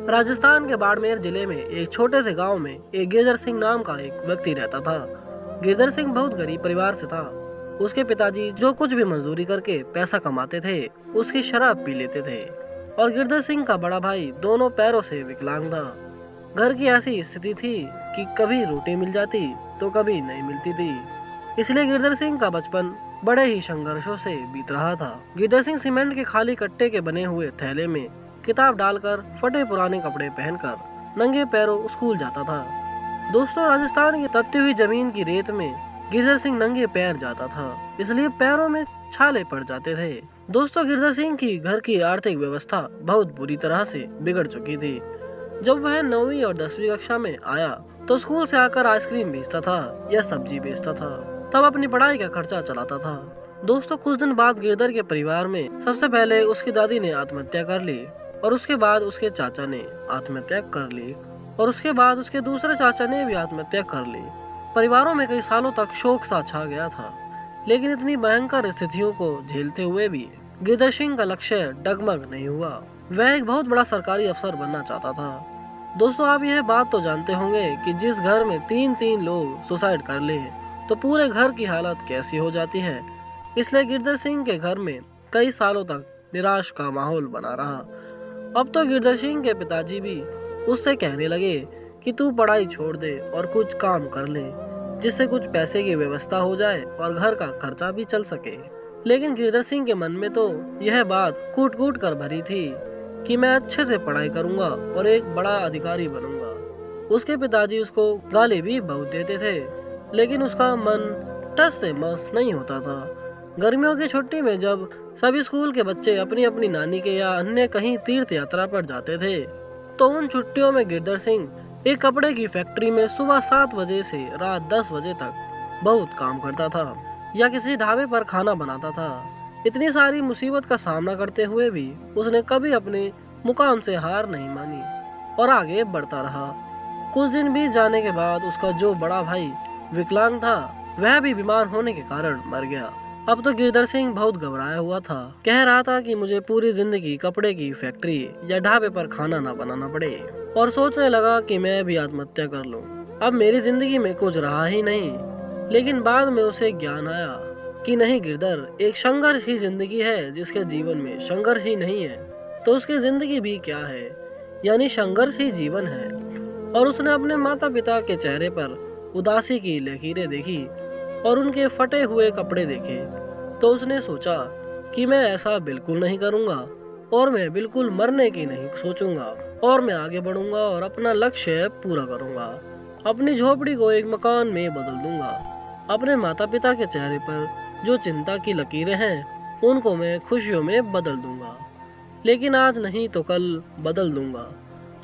राजस्थान के बाड़मेर जिले में एक छोटे से गांव में एक गिरधर सिंह नाम का एक व्यक्ति रहता था। गिरधर सिंह बहुत गरीब परिवार से था। उसके पिताजी जो कुछ भी मजदूरी करके पैसा कमाते थे उसकी शराब पी लेते थे और गिरधर सिंह का बड़ा भाई दोनों पैरों से विकलांग था। घर की ऐसी स्थिति थी कि कभी रोटी मिल जाती तो कभी नहीं मिलती थी। इसलिए गिरधर सिंह का बचपन बड़े ही संघर्षों से बीत रहा था। गिरधर सिंह सीमेंट के खाली कट्टे के बने हुए थैले में किताब डालकर फटे पुराने कपड़े पहनकर नंगे पैरों स्कूल जाता था। दोस्तों, राजस्थान की तपती हुई जमीन की रेत में गिरधर सिंह नंगे पैर जाता था, इसलिए पैरों में छाले पड़ जाते थे। दोस्तों, गिरधर सिंह की घर की आर्थिक व्यवस्था बहुत बुरी तरह से बिगड़ चुकी थी। जब वह 9वीं और 10वीं कक्षा में आया तो स्कूल से आकर आइसक्रीम बेचता था या सब्जी बेचता था, तब अपनी पढ़ाई का खर्चा चलाता था। दोस्तों, कुछ दिन बाद गिरधर के परिवार में सबसे पहले उसकी दादी ने आत्महत्या कर ली और उसके बाद उसके चाचा ने आत्महत्या कर ली और उसके बाद उसके दूसरे चाचा ने भी आत्महत्या कर ली। परिवारों में कई सालों तक शोक सा छा गया था, लेकिन इतनी भयंकर स्थितियों को झेलते हुए भी गिरधर सिंह का लक्ष्य डगमग नहीं हुआ। वह एक बहुत बड़ा सरकारी अफसर बनना चाहता था। दोस्तों, आप यह बात तो जानते होंगे कि जिस घर में 3-3 लोग सुसाइड कर ले तो पूरे घर की हालत कैसी हो जाती है। इसलिए गिरधर सिंह के घर में कई सालों तक निराश का माहौल बना रहा। अब तो गिरधर सिंह के पिताजी भी उससे कहने लगे कि तू पढ़ाई छोड़ दे और कुछ काम कर ले, जिससे कुछ पैसे की व्यवस्था हो जाए और घर का खर्चा भी चल सके। लेकिन गिरधर सिंह के मन में तो यह बात कूट कूट कर भरी थी कि मैं अच्छे से पढ़ाई करूंगा और एक बड़ा अधिकारी बनूंगा। उसके पिताजी उसको गाली भी बहुत देते थे, लेकिन उसका मन टस से मस नहीं होता था। गर्मियों की छुट्टी में जब सभी स्कूल के बच्चे अपनी अपनी नानी के या अन्य कहीं तीर्थ यात्रा पर जाते थे तो उन छुट्टियों में गिरधर सिंह एक कपड़े की फैक्ट्री में सुबह 7 बजे से रात 10 बजे तक बहुत काम करता था या किसी ढाबे पर खाना बनाता था। इतनी सारी मुसीबत का सामना करते हुए भी उसने कभी अपने मुकाम से हार नहीं मानी और आगे बढ़ता रहा। कुछ दिन बीत जाने के बाद उसका जो बड़ा भाई विकलांग था वह भी बीमार होने के कारण मर गया। अब तो गिरधर सिंह बहुत घबराया हुआ था। कह रहा था कि मुझे पूरी जिंदगी कपड़े की फैक्ट्री या ढाबे पर खाना ना बनाना पड़े और सोचने लगा कि मैं भी आत्महत्या कर लूं। अब मेरी जिंदगी में कुछ रहा ही नहीं। लेकिन बाद में उसे ज्ञान आया कि नहीं गिरधर, एक संघर्ष ही जिंदगी है। जिसके जीवन में संघर्ष ही नहीं है तो उसकी जिंदगी भी क्या है, यानी संघर्ष ही जीवन है। और उसने अपने माता पिता के चेहरे पर उदासी की लकीरें देखी और उनके फटे हुए कपड़े देखे तो उसने सोचा कि मैं ऐसा बिल्कुल नहीं करूंगा और मैं बिल्कुल मरने की नहीं सोचूंगा और मैं आगे बढ़ूंगा और अपना लक्ष्य पूरा करूंगा। अपनी झोपड़ी को एक मकान में बदल दूंगा। अपने माता पिता के चेहरे पर जो चिंता की लकीरें हैं उनको मैं खुशियों में बदल दूंगा। लेकिन आज नहीं तो कल बदल दूंगा,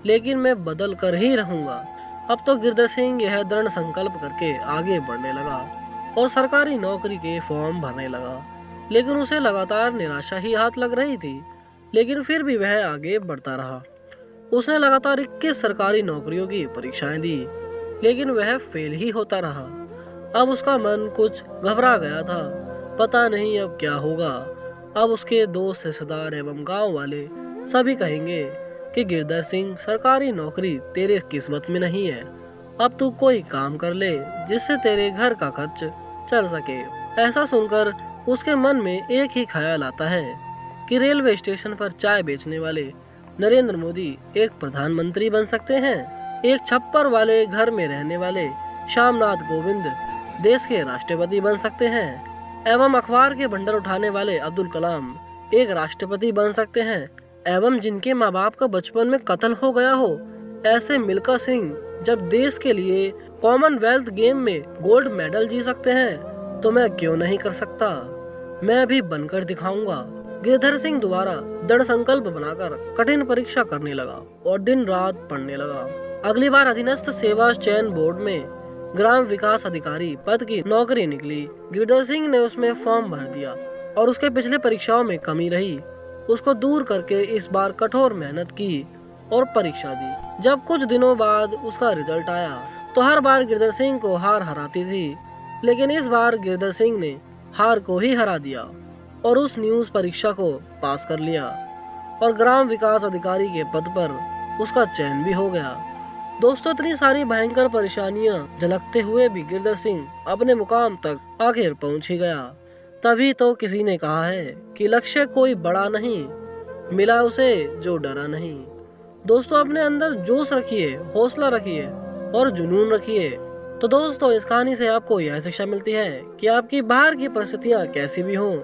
लेकिन मैं बदल कर ही रहूंगा। अब तो गिरधर सिंह यह दृढ़ संकल्प करके आगे बढ़ने लगा और सरकारी नौकरी के फॉर्म भरने लगा। लेकिन उसे लगातार निराशा ही हाथ लग रही थी, लेकिन फिर भी वह आगे बढ़ता रहा। उसने लगातार 21 सरकारी नौकरियों की परीक्षाएं दी, लेकिन वह फेल ही होता रहा। अब उसका मन कुछ घबरा गया था, पता नहीं अब क्या होगा। अब उसके दोस्त, रिश्तेदार एवं गांव वाले सभी कहेंगे कि गिरधर सिंह, सरकारी नौकरी तेरे किस्मत में नहीं है। अब तू कोई काम कर ले जिससे तेरे घर का खर्च चल सके। ऐसा सुनकर उसके मन में एक ही ख्याल आता है कि रेलवे स्टेशन पर चाय बेचने वाले नरेंद्र मोदी एक प्रधानमंत्री बन सकते हैं। एक छप्पर वाले घर में रहने वाले श्यामनाथ गोविंद देश के राष्ट्रपति बन सकते हैं एवं अखबार के बंडल उठाने वाले अब्दुल कलाम एक राष्ट्रपति बन सकते हैं एवं जिनके माँ बाप का बचपन में कत्ल हो गया हो ऐसे मिल्खा सिंह जब देश के लिए कॉमनवेल्थ गेम में गोल्ड मेडल जीत सकते हैं तो मैं क्यों नहीं कर सकता। मैं भी बनकर दिखाऊंगा। गिरधर सिंह दोबारा दृढ़ संकल्प बनाकर कठिन परीक्षा करने लगा और दिन रात पढ़ने लगा। अगली बार अधीनस्थ सेवा चयन बोर्ड में ग्राम विकास अधिकारी पद की नौकरी निकली। गिरधर सिंह ने उसमें फॉर्म भर दिया और उसके पिछले परीक्षाओं में कमी रही उसको दूर करके इस बार कठोर मेहनत की और परीक्षा दी। जब कुछ दिनों बाद उसका रिजल्ट आया तो हर बार गिरधर सिंह को हार हराती थी, लेकिन इस बार गिरधर सिंह ने हार को ही हरा दिया और उस न्यूज़ परीक्षा को पास कर लिया और ग्राम विकास अधिकारी के पद पर उसका चैन भी हो गया। दोस्तों, इतनी सारी भयंकर परेशानियां झलकते हुए भी गिरधर सिंह अपने मुकाम तक आखिर पहुंच ही गया। तभी तो किसी ने कहा है कि लक्ष्य कोई बड़ा नहीं, मिला उसे जो डरा नहीं। दोस्तों, अपने अंदर जोश रखिए, हौसला रखिए और जुनून रखिए। तो दोस्तों, इस कहानी से आपको यह शिक्षा मिलती है कि आपकी बाहर की परिस्थितियां कैसी भी हों,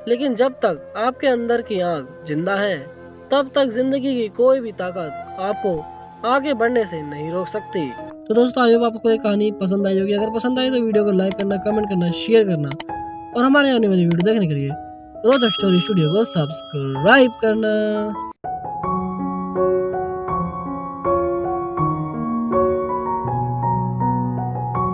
लेकिन जब तक आपके अंदर की आग जिंदा है, तब तक जिंदगी की कोई भी ताकत आपको आगे बढ़ने से नहीं रोक सकती। तो दोस्तों, आई होप आपको ये कहानी पसंद आई होगी। अगर पसंद आई तो वीडियो को लाइक करना, कमेंट करना, शेयर करना और हमारे आने वाली वीडियो देखने के लिए रोज स्टोरी स्टूडियो को सब्सक्राइब करना।